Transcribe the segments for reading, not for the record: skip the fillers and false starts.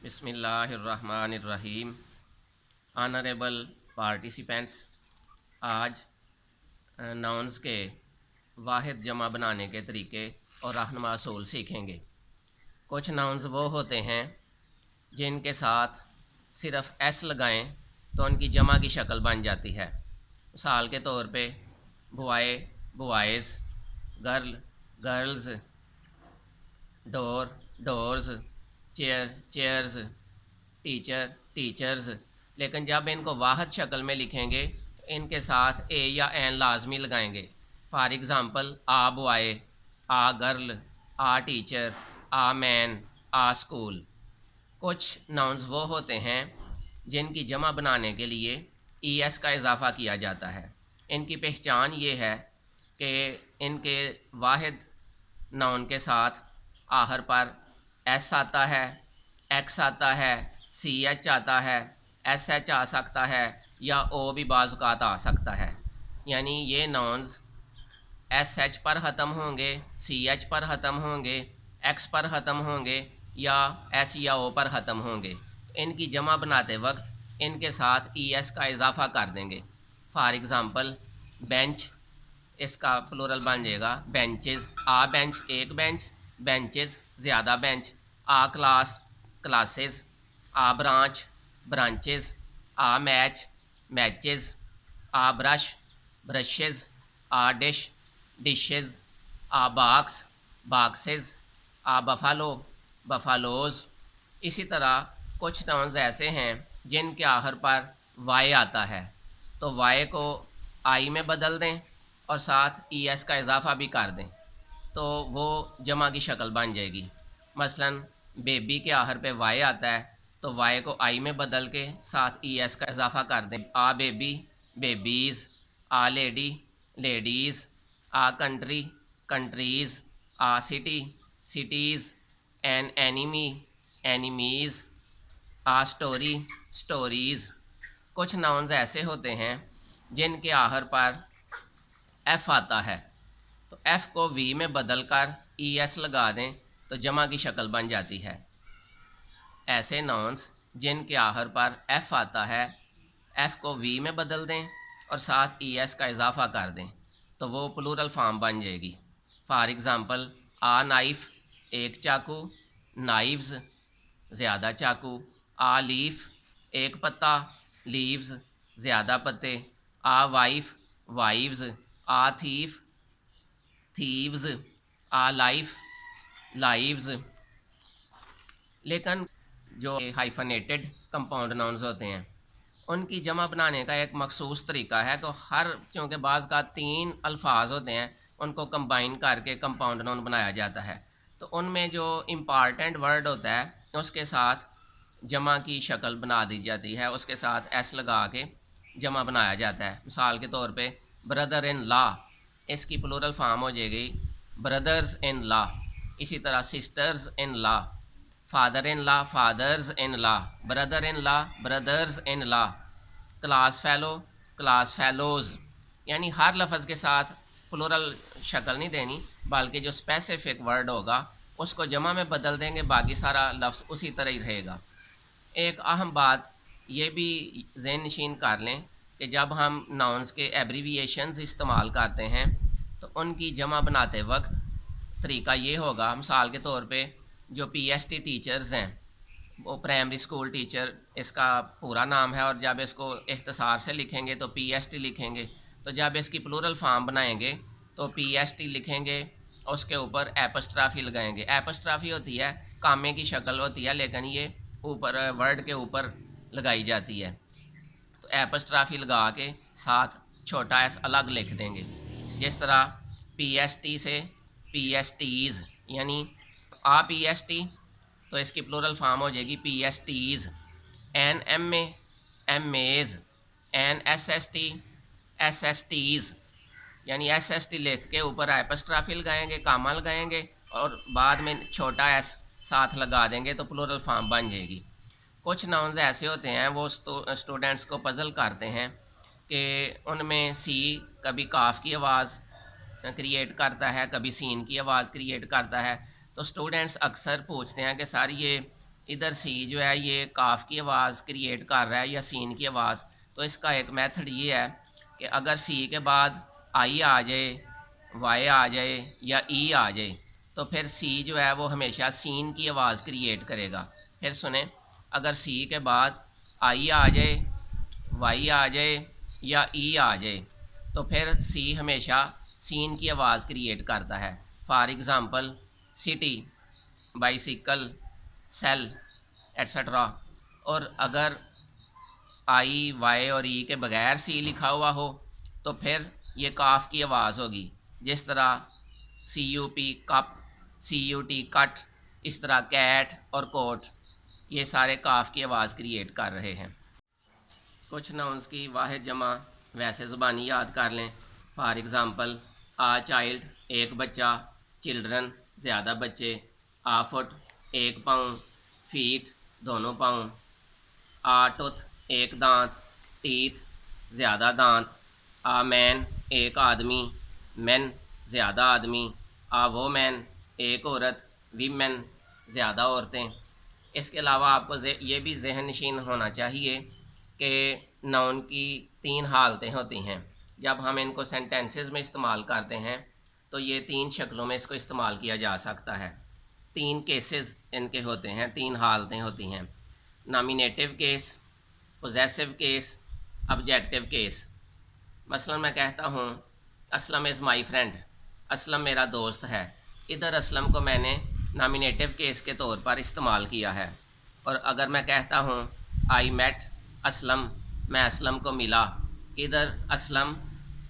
बिस्मिल्लाहिर्रहमानिर्रहीम। Honourable participants, आज nouns के वाहिद जमा बनाने के तरीके और रहनुमा असूल सीखेंगे। कुछ नाउन्स वो होते हैं जिनके साथ सिर्फ एस लगाएं तो उनकी जमा की शक्ल बन जाती है। मिसाल के तौर पे boy boys, girl girls, door doors, chair chairs, teacher teachers. लेकिन जब इनको वाहद शक्ल में लिखेंगे तो इनके साथ ए या एन लाजमी लगाएंगे। For example, a boy, a girl, a teacher, a man, a school. कुछ नाउन्स वो होते हैं जिनकी जमा बनाने के लिए ई एस का इजाफ़ा किया जाता है। इनकी पहचान ये है कि इनके वाहिद नाउन के साथ आखिर पर एस आता है, एक्स आता है, सी एच आता है, एस एच आ सकता है या ओ भी बाज़ औक़ात आ सकता है। यानी ये नाउन्स एस एच पर ख़त्म होंगे, सी एच पर ख़त्म होंगे, एक्स पर ख़त्म होंगे या एस या ओ पर ख़त्म होंगे। इनकी जमा बनाते वक्त इनके साथ ई एस का इजाफ़ा कर देंगे। फॉर एग्ज़ाम्पल, बेंच, इसका प्लूरल बन जाएगा बेंचेस। आ बेंच एक बेंच, बेंचेस ज़्यादा बेंच। आ क्लास क्लासेस, आ ब्रांच ब्रांचेस, आ मैच मैचेस, आ ब्रश ब्रशेज़, आ डिश डिशेज़, आ बॉक्स बॉक्सेस, आ बफालो बफालोज़। इसी तरह कुछ नाउन्स ऐसे हैं जिनके आखिर पर वाई आता है, तो वाई को आई में बदल दें और साथ ई एस का इजाफ़ा भी कर दें तो वो जमा की शक्ल बन जाएगी। मसलन बेबी के आखिर पे वाई आता है तो वाई को आई में बदल के साथ ई एस का इजाफ़ा कर दें। A baby babies, a lady ladies, a country countries, a city cities, an enemy enemies, a story stories. कुछ नाउन्स ऐसे होते हैं जिनके आखिर पर एफ़ आता है, तो एफ़ को वी में बदल कर ई एस लगा दें तो जमा की शक्ल बन जाती है। ऐसे नाउन्स जिनके आखिर पर एफ़ आता है, एफ़ को वी में बदल दें और साथ ई एस का इजाफ़ा कर दें तो वो प्लूरल फॉर्म बन जाएगी। फॉर एग्ज़ाम्पल, आ नाइफ़ एक चाकू, नाइव्स ज़्यादा चाकू। आ लीफ एक पत्ता, लीव्स ज़्यादा पत्ते। आ वाइफ वाइव्स, आ थीफ थीव्स, आ लाइफ लाइव्स। लेकिन जो हाइफनेटेड कंपाउंड नाउन्स होते हैं उनकी जमा बनाने का एक मखसूस तरीका है। तो चूँकि बाज़ का 3 अल्फाज होते हैं उनको कंबाइन करके कंपाउंड नाउन बनाया जाता है, तो उनमें जो इम्पॉर्टेंट वर्ड होता है उसके साथ जमा की शक्ल बना दी जाती है, उसके साथ एस लगा के जमा बनाया जाता है। मिसाल के तौर पे ब्रदर इन लॉ, इसकी प्लूरल फार्म हो जाएगी ब्रदर्स इन लॉ। इसी तरह sisters in law, father in law fathers in law, brother in law brothers in law. Class fellow class fellows. यानी हर लफ्ज़ के साथ प्लूरल शक्ल नहीं देनी, बल्कि जो स्पेसिफिक वर्ड होगा उसको जमा में बदल देंगे, बाकी सारा लफ्ज़ उसी तरह ही रहेगा। एक अहम बात ये भी ज़हन नशीन कर लें कि जब हम नाउन्स के एब्रीविएशंस इस्तेमाल करते हैं तो उनकी जमा बनाते वक्त तरीका ये होगा। मिसाल के तौर पे जो पीएसटी टीचर्स हैं, वो प्राइमरी स्कूल टीचर इसका पूरा नाम है, और जब इसको इख्तिसार से लिखेंगे तो पीएसटी लिखेंगे। तो जब इसकी प्लूरल फॉर्म बनाएंगे तो पीएसटी लिखेंगे, उसके ऊपर एपस्ट्राफी लगाएंगे। एपस्ट्राफी होती है कामे की शक्ल होती है, लेकिन ये ऊपर वर्ड के ऊपर लगाई जाती है, तो एपस्ट्राफी लगा के साथ छोटा एस अलग लिख देंगे। जिस तरह पीएसटी से पीएसटीज़, यानी आ पीएसटी तो इसकी प्लूरल फॉर्म हो जाएगी PSTs. An M A MAs, an SST SSTs. यानी एसएसटी लिख के ऊपर एपस्ट्राफी लगाएंगे, कामा लगाएंगे और बाद में छोटा एस साथ लगा देंगे तो प्लूरल फॉर्म बन जाएगी। कुछ नाउन्स ऐसे होते हैं वो स्टूडेंट्स को पज़ल करते हैं कि उनमें सी कभी काफ की आवाज़ क्रिएट करता है, कभी सीन की आवाज़ क्रिएट करता है। तो स्टूडेंट्स अक्सर पूछते हैं कि सर ये इधर सी जो है ये काफ की आवाज़ क्रिएट कर रहा है या सीन की आवाज़। तो इसका एक मेथड ये है कि अगर सी के बाद आई आ जाए, वाई आ जाए या ई आ जाए, तो फिर सी जो है वो हमेशा सीन की आवाज़ क्रिएट करेगा। फिर सुने, अगर सी के बाद आई आ जाए, वाई आ जाए या ई आ जाए, तो फिर सी हमेशा सीन की आवाज़ क्रिएट करता है। For example city, bicycle, cell etcetera. और अगर आई, वाई और ई के बगैर सी लिखा हुआ हो तो फिर ये काफ की आवाज़ होगी। जिस तरह C U P cup, C U T cut, इस तरह कैट और कोट, ये सारे काफ की आवाज़ क्रिएट कर रहे हैं। कुछ नाउन्स की वाहिद जमा वैसे ज़ुबानी याद कर लें। फॉर एग्ज़ाम्पल आ चाइल्ड, एक बच्चा, चिल्ड्रन, ज़्यादा बच्चे, आ फुट, एक पाँव, फीट, दोनों पाँव, आ टुथ, एक दांत, टीथ, ज़्यादा दांत, आ मैन, एक आदमी, मैन, ज़्यादा आदमी, आ वोमैन, एक औरत, वीमेन, ज़्यादा औरतें। इसके अलावा आपको ये भी जहन नशीन होना चाहिए कि नाउन की 3 हालतें होती हैं। जब हम इनको सेंटेंसेस में इस्तेमाल करते हैं तो ये 3 शक्लों में इसको इस्तेमाल किया जा सकता है। 3 केसेस इनके होते हैं, 3 हालतें होती हैं। Nominative case, possessive case, objective case. मसलन मैं कहता हूँ Aslam is my friend, Aslam मेरा दोस्त है। इधर असलम को मैंने नॉमिनेटिव केस के तौर पर इस्तेमाल किया है। और अगर मैं कहता हूँ आई मेट असलम, मैं असलम को मिला, इधर असलम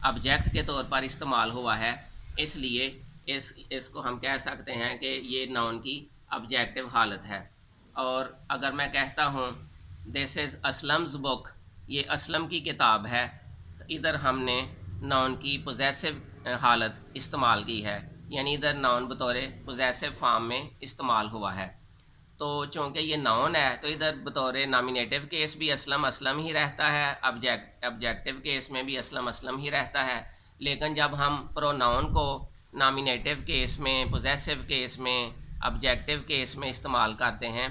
ऑब्जेक्ट के तौर पर इस्तेमाल हुआ है। इसलिए इसको हम कह सकते हैं कि ये नाउन की ऑब्जेक्टिव हालत है। और अगर मैं कहता हूँ दिस इज़ असलम्स बुक, ये असलम की किताब है, तो इधर हमने नाउन की पोजेसिव हालत इस्तेमाल की है, यानी इधर नाउन बतौर पोजेसिव फॉर्म में इस्तेमाल हुआ है। तो चूँकि ये नाउन है तो इधर बतौर नॉमिनेटिव केस भी असलम असलम ही रहता है, ऑब्जेक्टिव केस में भी असलम असलम ही रहता है। लेकिन जब हम प्रोनाउन को नॉमिनेटिव केस में, पोजेसिव केस में, ऑब्जेक्टिव केस में इस्तेमाल करते हैं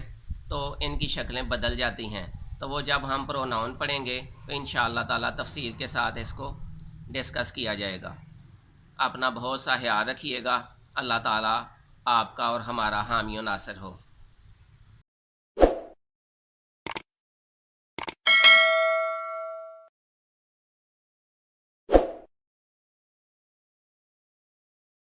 तो इनकी शक्लें बदल जाती हैं। तो वो जब हम प्रोनाउन पढ़ेंगे तो इंशाअल्लाह ताला तफसील के साथ इसको डिस्कस किया जाएगा। अपना बहुत सा ख्याल रखिएगा। अल्लाह ताला आपका और हमारा हामी और नासिर हो।